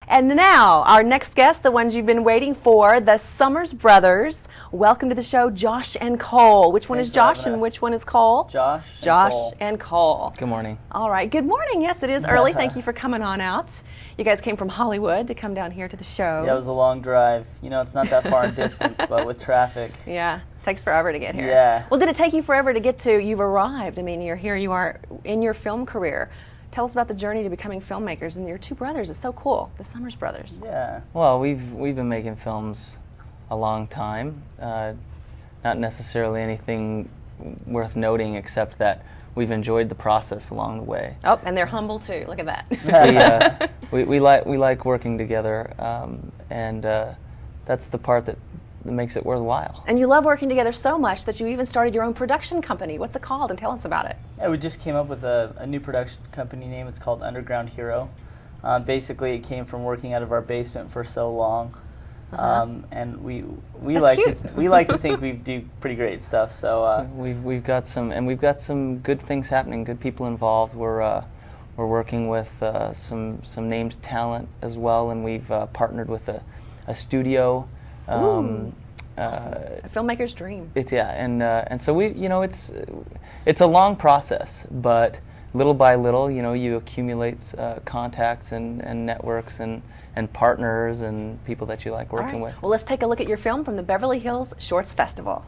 And now, our next guest, the ones you've been waiting for, the Summers Brothers. Welcome to the show, Josh and Cole. Which one is Josh and which one is Cole? Josh and Cole. Good morning. All right. Good morning. Yes, it is early. Thank you for coming on out. You guys came from Hollywood to come down here to the show. Yeah, it was a long drive. You know, it's not that far in distance, but with traffic. Yeah, takes forever to get here. Yeah. Well, did it take you forever to get to, you've arrived. I mean, you're here, you are in your film career. Tell us about the journey to becoming filmmakers, and your two brothers. It's so cool, the Summers Brothers. Yeah. Well, we've been making films a long time. Not necessarily anything worth noting, except that we've enjoyed the process along the way. Oh, and they're humble too. Look at that. We like working together, and that's the part that makes it worthwhile. And you love working together so much that you even started your own production company. What's it called? And tell us about it. Yeah, we just came up with a new production company name. It's called Underground Hero. Basically, it came from working out of our basement for so long, and we like to think we do pretty great stuff. So we've got some good things happening. Good people involved. We're working with some named talent as well, and we've partnered with a studio. A filmmaker's dream. And so it's a long process, but little by little, you accumulate contacts and networks and partners and people that you like working with. Well, let's take a look at your film from the Beverly Hills Shorts Festival.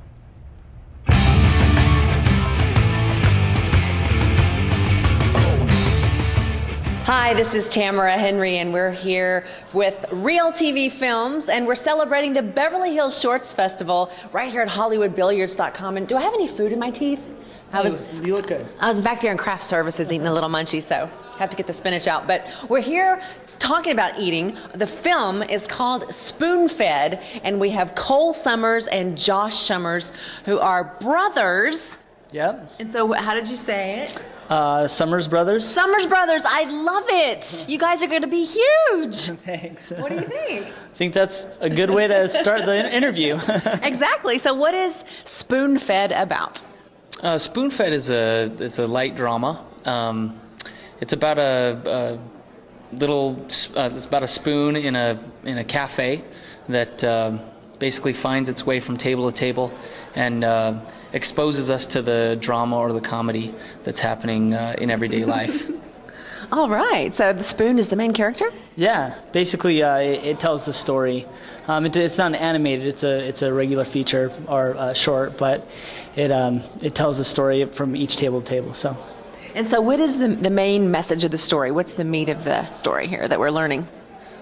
Hi, this is Tamara Henry, and we're here with Real TV Films, and we're celebrating the Beverly Hills Shorts Festival right here at HollywoodBilliards.com. And do I have any food in my teeth? you look good. I was back there in craft services eating a little munchie, so I have to get the spinach out. But we're here talking about eating. The film is called Spoon Fed, and we have Cole Summers and Josh Summers, who are brothers. Yep. And so how did you say it? Summers Brothers. Summers Brothers, I love it. You guys are going to be huge. Thanks. What do you think? I think that's a good way to start the interview. Exactly. So what is Spoon Fed about? Spoon Fed is a light drama. It's about a spoon in a cafe that basically finds its way from table to table and exposes us to the drama or the comedy that's happening in everyday life. All right. So the spoon is the main character? Yeah. Basically, it tells the story. It's not animated. It's a regular feature or short, but it tells the story from each table to table. So. And so what is the main message of the story? What's the meat of the story here that we're learning?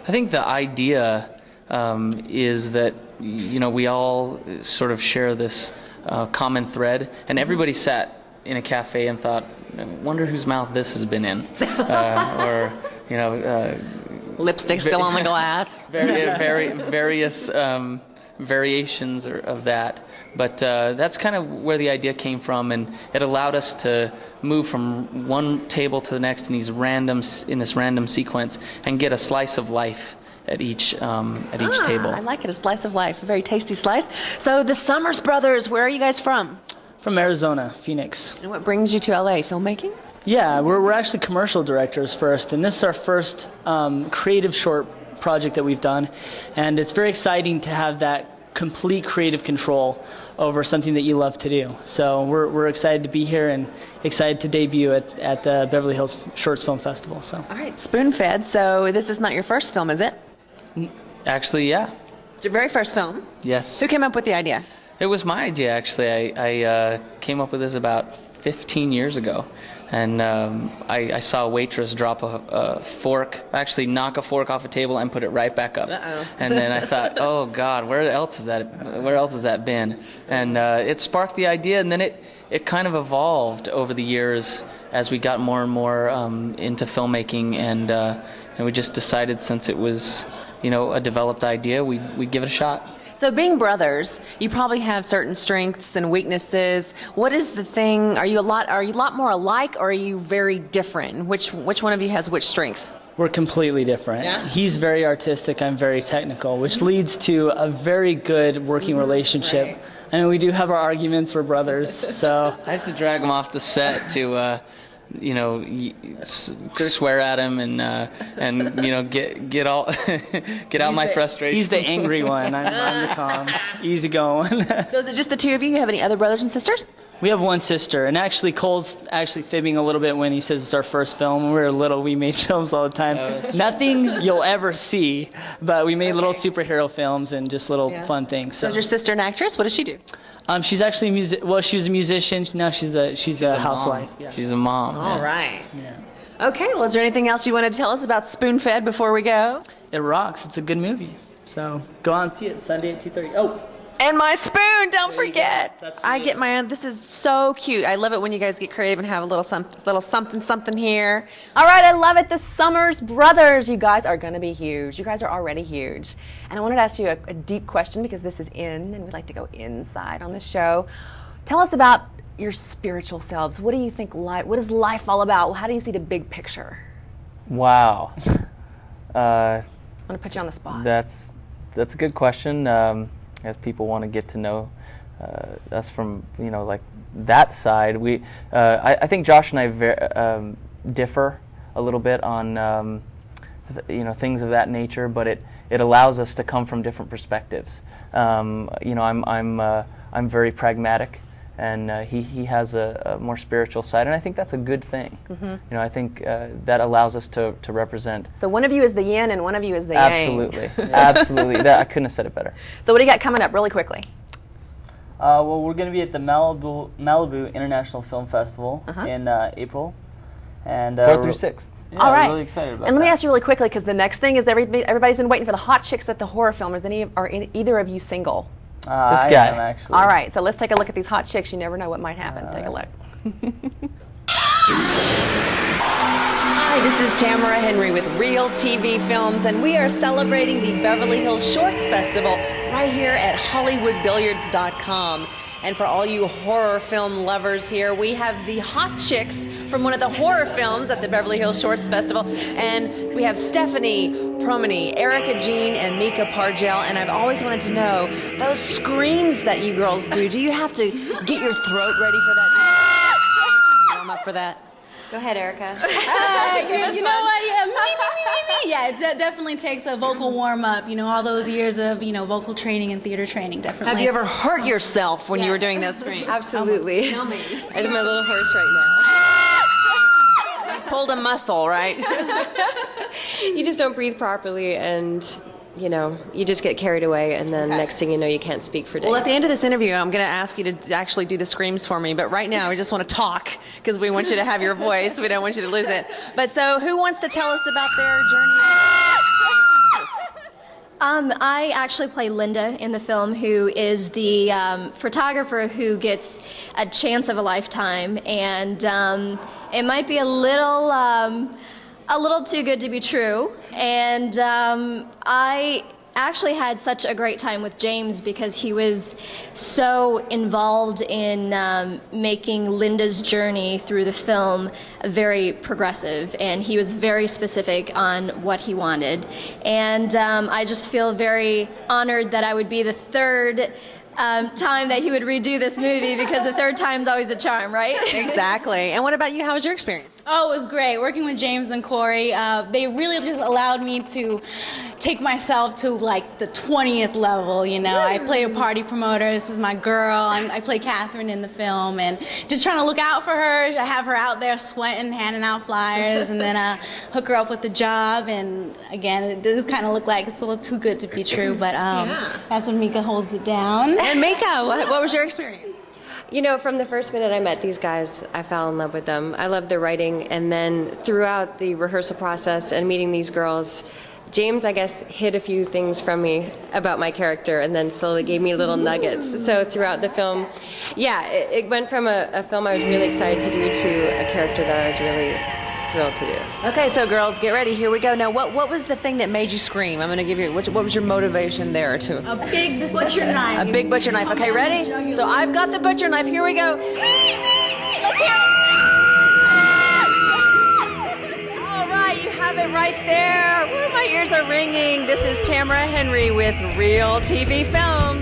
I think the idea is that we all sort of share this common thread, and everybody sat in a cafe and thought, wonder whose mouth this has been in, or lipstick still on the glass. Various variations of that, but that's kind of where the idea came from, and it allowed us to move from one table to the next in this random sequence and get a slice of life at each table. I like it, a slice of life, a very tasty slice. So the Summers Brothers, where are you guys from? From Arizona, Phoenix. And what brings you to LA? Filmmaking? Yeah, we're actually commercial directors first, and this is our first creative short project that we've done, and it's very exciting to have that complete creative control over something that you love to do. So we're excited to be here and excited to debut at the Beverly Hills Shorts Film Festival. So. All right, Spoon Fed. So this is not your first film, is it? Actually, yeah. It's your very first film? Yes. Who came up with the idea? It was my idea, actually. I came up with this about 15 years ago. And I saw a waitress drop a fork, actually knock a fork off a table and put it right back up. Uh-oh. And then I thought, oh God, where else has that been? And it sparked the idea, and then it kind of evolved over the years as we got more and more into filmmaking, and we just decided, since it was a developed idea, we'd give it a shot. So being brothers, you probably have certain strengths and weaknesses. What is the thing? Are you a lot more alike, or are you very different? Which one of you has which strength? We're completely different. Yeah? He's very artistic, I'm very technical, which leads to a very good working relationship. Right. I mean, we do have our arguments, we're brothers, so. I had to drag him off the set to swear at him and get all get out my frustration. He's the angry one. I'm the calm, easygoing. So is it just the two of you? You have any other brothers and sisters? We have one sister, and actually Cole's actually fibbing a little bit when he says it's our first film. When we were little, we made films all the time. Nothing you'll ever see, but we made little superhero films and just little fun things. So is your sister an actress? What does she do? She's actually she was a musician. Now she's a housewife. Yeah. She's a mom. All right. Yeah. Okay. Well, is there anything else you want to tell us about Spoon Fed before we go? It rocks. It's a good movie. So go on and see it Sunday at 2:30. Oh. And my spoon, don't forget. I get my own. This is so cute. I love it when you guys get creative and have a little something here. All right, I love it. The Summers Brothers. You guys are going to be huge. You guys are already huge. And I wanted to ask you a deep question because this is in, and we like to go inside on this show. Tell us about your spiritual selves. What do you think what is life all about? How do you see the big picture? Wow. I'm going to put you on the spot. That's a good question. As people want to get to know us from like that side, I think Josh and I differ a little bit on things of that nature, but it allows us to come from different perspectives. I'm very pragmatic, and he has a more spiritual side, and I think that's a good thing. Mm-hmm. I think that allows us to represent. So one of you is the yin and one of you is the yang. Absolutely, absolutely. I couldn't have said it better. So what do you got coming up really quickly? Well, we're going to be at the Malibu International Film Festival in April. And 4th through 6th. Yeah, all right. We're really excited about that. And let me ask you really quickly, because the next thing is everybody's been waiting for the hot chicks at the horror film. Are either of you single? This guy. I am, actually. All right, so let's take a look at these hot chicks. You never know what might happen. Take a look. Hi, this is Tamara Henry with Real TV Films, and we are celebrating the Beverly Hills Shorts Festival right here at HollywoodBilliards.com. And for all you horror film lovers here, we have the hot chicks from one of the horror films at the Beverly Hills Shorts Festival. And we have Stephanie Promeny, Erica Jean, and Mika Pargel. And I've always wanted to know, those screams that you girls do you have to get your throat ready for that? Warm up for that? Go ahead, Erica. You know what? Yeah, me. Yeah, it definitely takes a vocal warm-up. All those years of, vocal training and theater training, definitely. Have you ever hurt yourself when you were doing those screams? Absolutely. Tell me. I did my little horse right Pulled a muscle, right? now. You just don't breathe properly, and you just get carried away, and then next thing you know, you can't speak for days. Well, at the end of this interview, I'm going to ask you to actually do the screams for me. But right now, we just want to talk because we want you to have your voice. We don't want you to lose it. But so, who wants to tell us about their journey? I actually play Linda in the film, who is the photographer who gets a chance of a lifetime, and it might be a little too good to be true. And I actually had such a great time with James because he was so involved in making Linda's journey through the film very progressive, and he was very specific on what he wanted. And I just feel very honored that I would be the third time that he would redo this movie, because the third time's always a charm, right? Exactly. And what about you? How was your experience? Oh, it was great. Working with James and Corey, they really just allowed me to take myself to like the 20th level, I play a party promoter. This is my girl. I play Catherine in the film, and just trying to look out for her. I have her out there sweating, handing out flyers, and then hook her up with the job. And again, it does kind of look like it's a little too good to be true, but that's when Mika holds it down. And Mika, what was your experience? From the first minute I met these guys, I fell in love with them. I loved their writing, and then throughout the rehearsal process and meeting these girls, James, I guess, hid a few things from me about my character, and then slowly gave me little nuggets. So throughout the film, it went from a film I was really excited to do to a character that I was really thrilled to do. Okay, so girls, get ready. Here we go. Now, what was the thing that made you scream? I'm going to give you, what was your motivation there to? A big butcher knife. A big butcher knife. Okay, ready? So I've got the butcher knife. Here we go. Let's hear it. All right, you have it right there. Woo, my ears are ringing. This is Tamara Henry with Real TV Films.